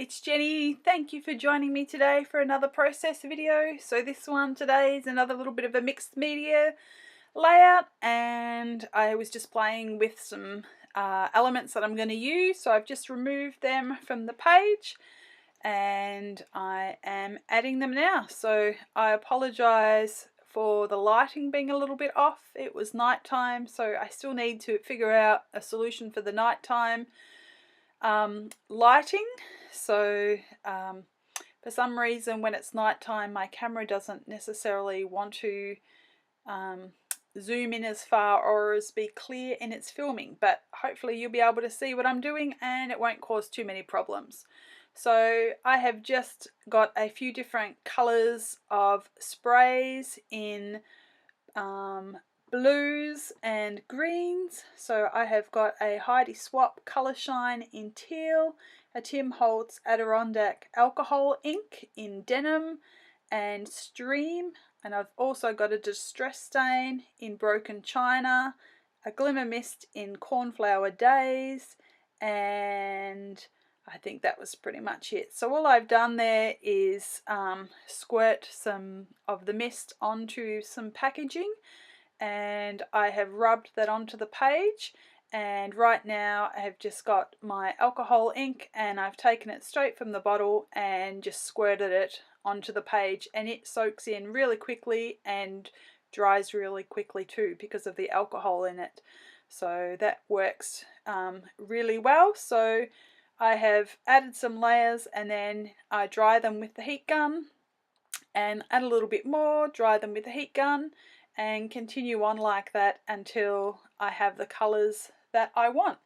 it's Jenny. Thank you for joining me today for another process video. So this one today is another little bit of a mixed media layout, and I was just playing with some elements that I'm going to use. So I've just removed them from the page and I am adding them now. So I apologize for the lighting being a little bit off. It was nighttime, so I still need to figure out a solution for the nighttime lighting. So for some reason when it's nighttime my camera doesn't necessarily want to zoom in as far or as be clear in its filming, but hopefully you'll be able to see what I'm doing and it won't cause too many problems. So I have just got a few different colors of sprays in blues and greens. So I have got a Heidi Swap Colour Shine in teal, a Tim Holtz Adirondack Alcohol ink in denim and stream, and I've also got a Distress Stain in Broken China, a Glimmer Mist in Cornflower Days, and I think that was pretty much it. So all I've done there is squirt some of the mist onto some packaging, and I have rubbed that onto the page, and right now I have just got my alcohol ink and I've taken it straight from the bottle and just squirted it onto the page, and it soaks in really quickly and dries really quickly too because of the alcohol in it. So that works really well. So I have added some layers and then I dry them with the heat gun and add a little bit more, dry them with the heat gun, and continue on like that until I have the colors that I want.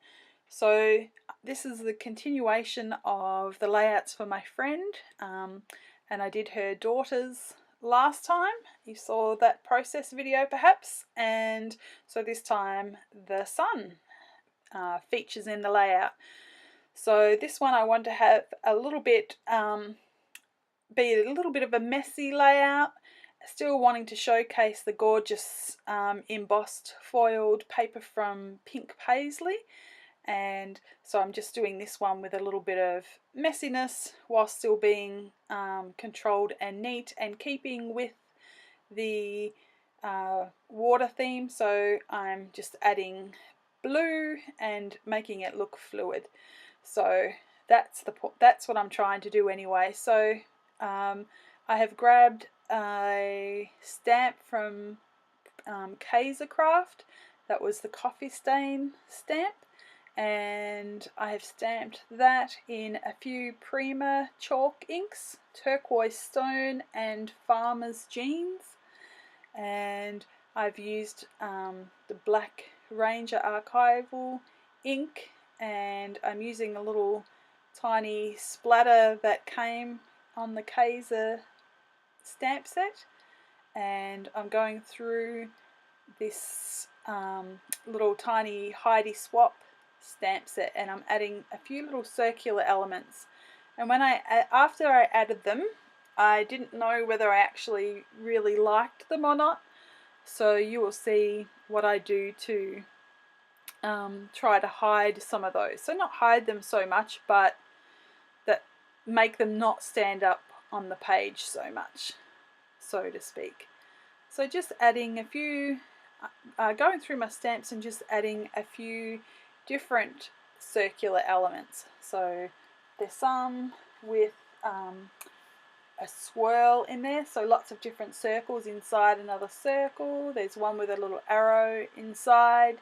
So this is the continuation of the layouts for my friend, and I did her daughter's last time. You saw that process video perhaps, and so this time the sun features in the layout. So this one I want to have a little bit be a little bit of a messy layout, still wanting to showcase the gorgeous embossed foiled paper from Pink Paisley, and so I'm just doing this one with a little bit of messiness while still being controlled and neat and keeping with the water theme. So I'm just adding blue and making it look fluid. So that's what I'm trying to do anyway. So I have grabbed a stamp from Kaiser Craft. That was the coffee stain stamp, and I have stamped that in a few Prima chalk inks, Turquoise Stone and Farmer's Jeans, and I've used the Black Ranger Archival ink, and I'm using a little tiny splatter that came on the Kaiser stamp set, and I'm going through this little tiny Heidi Swap stamp set, and I'm adding a few little circular elements. And when after I added them, I didn't know whether I actually really liked them or not, so you will see what I do to try to hide some of those. So not hide them so much, but that make them not stand up on the page so much, so to speak. So just adding a few, going through my stamps and just adding a few different circular elements. So there's some with a swirl in there, so lots of different circles inside another circle. There's one with a little arrow inside,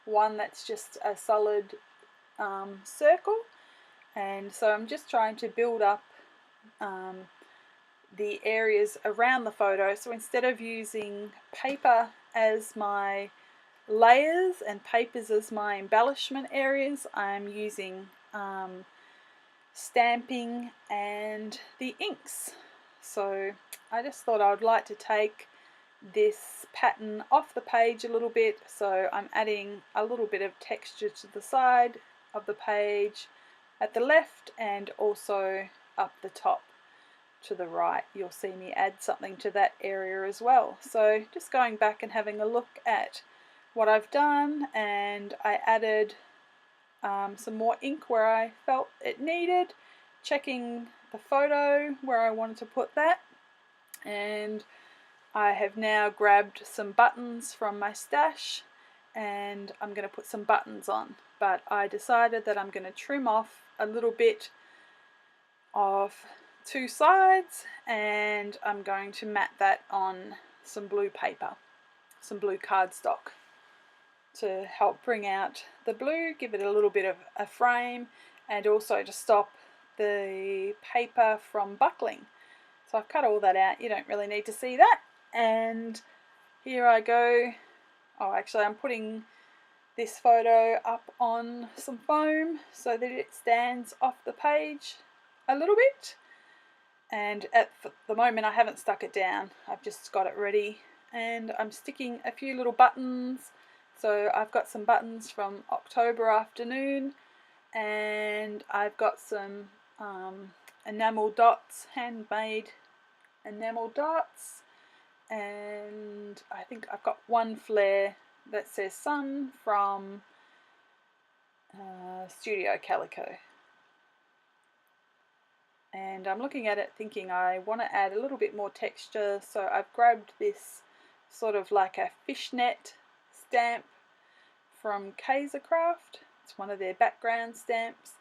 one that's just a solid circle, and so I'm just trying to build up the areas around the photo. So instead of using paper as my layers and papers as my embellishment areas, I'm using stamping and the inks. So I just thought I would like to take this pattern off the page a little bit, so I'm adding a little bit of texture to the side of the page at the left and also up the top to the right. You'll see me add something to that area as well. So just going back and having a look at what I've done, and I added some more ink where I felt it needed, checking the photo where I wanted to put that, and I have now grabbed some buttons from my stash and I'm going to put some buttons on, but I decided that I'm going to trim off a little bit of two sides and I'm going to mat that on some blue paper, some blue cardstock, to help bring out the blue, give it a little bit of a frame, and also to stop the paper from buckling. So I've cut all that out, you don't really need to see that. And here I go. Oh, actually I'm putting this photo up on some foam so that it stands off the page a little bit. And at the moment I haven't stuck it down, I've just got it ready, and I'm sticking a few little buttons. So I've got some buttons from October afternoon, and I've got some enamel dots, handmade enamel dots, and I think I've got one flare that says sun from Studio Calico. And I'm looking at it thinking I want to add a little bit more texture, so I've grabbed this sort of like a fishnet stamp from Kaisercraft. It's one of their background stamps,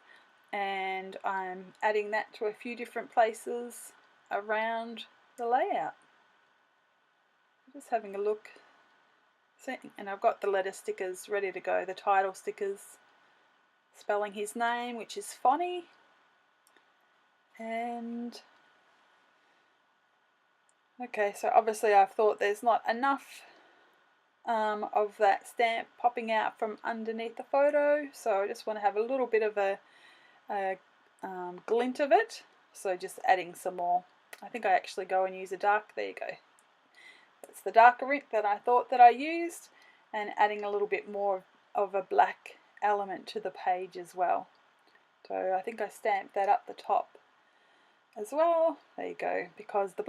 and I'm adding that to a few different places around the layout. Just having a look, and I've got the letter stickers ready to go, the title stickers spelling his name, which is Foni. And okay, so obviously I've thought there's not enough of that stamp popping out from underneath the photo, so I just want to have a little bit of a glint of it, so just adding some more. I think I actually go and use a dark, there you go, that's the darker ink that I thought that I used, and adding a little bit more of a black element to the page as well. So I think I stamped that up the top as well, there you go, because the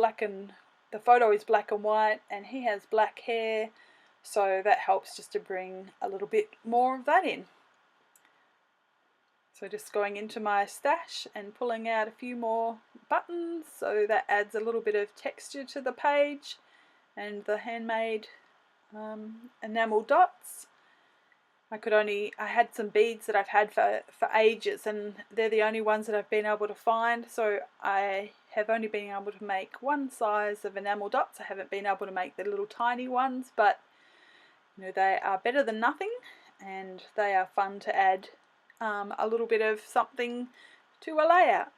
photo is black and white and he has black hair, so that helps just to bring a little bit more of that in. So just going into my stash and pulling out a few more buttons, so that adds a little bit of texture to the page, and the handmade enamel dots. I had some beads that I've had for ages, and they're the only ones that I've been able to find, so I have only been able to make one size of enamel dots. I haven't been able to make the little tiny ones, but you know, they are better than nothing, and they are fun to add a little bit of something to a layout.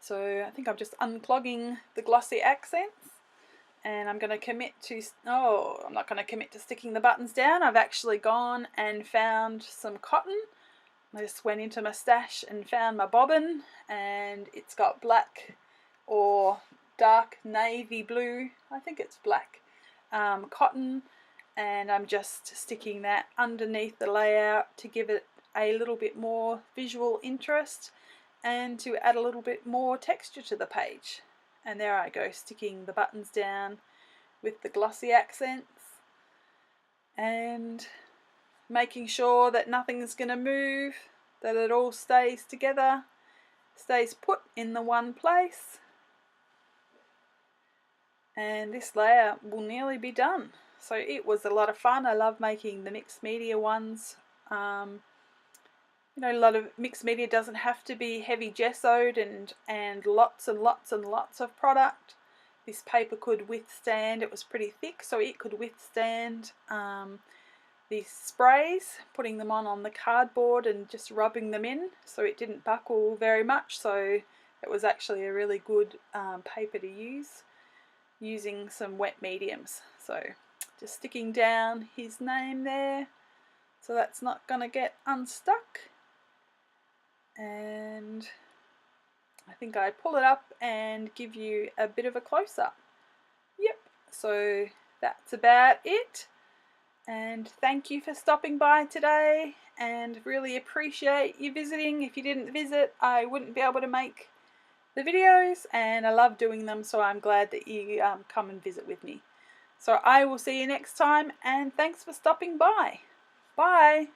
So I think I'm just unclogging the glossy accents, and I'm going to commit to, I'm not going to commit to sticking the buttons down. I've actually gone and found some cotton. I just went into my stash and found my bobbin, and it's got black or dark navy blue, I think it's black, cotton, and I'm just sticking that underneath the layout to give it a little bit more visual interest and to add a little bit more texture to the page. And there I go, sticking the buttons down with the glossy accents and making sure that nothing's going to move, that it all stays together, stays put in the one place. And this layout will nearly be done. So it was a lot of fun. I love making the mixed media ones. You know, a lot of mixed media doesn't have to be heavy gessoed and lots and lots and lots of product. This paper could withstand, it was pretty thick, so it could withstand these sprays, putting them on the cardboard and just rubbing them in, so it didn't buckle very much. So it was actually a really good paper to use, using some wet mediums. So just sticking down his name there, so that's not going to get unstuck. And I think I pull it up and give you a bit of a close-up. Yep, so that's about it. And thank you for stopping by today, and really appreciate you visiting. If you didn't visit, I wouldn't be able to make the videos, and I love doing them, so I'm glad that you come and visit with me. So I will see you next time, and thanks for stopping by. Bye.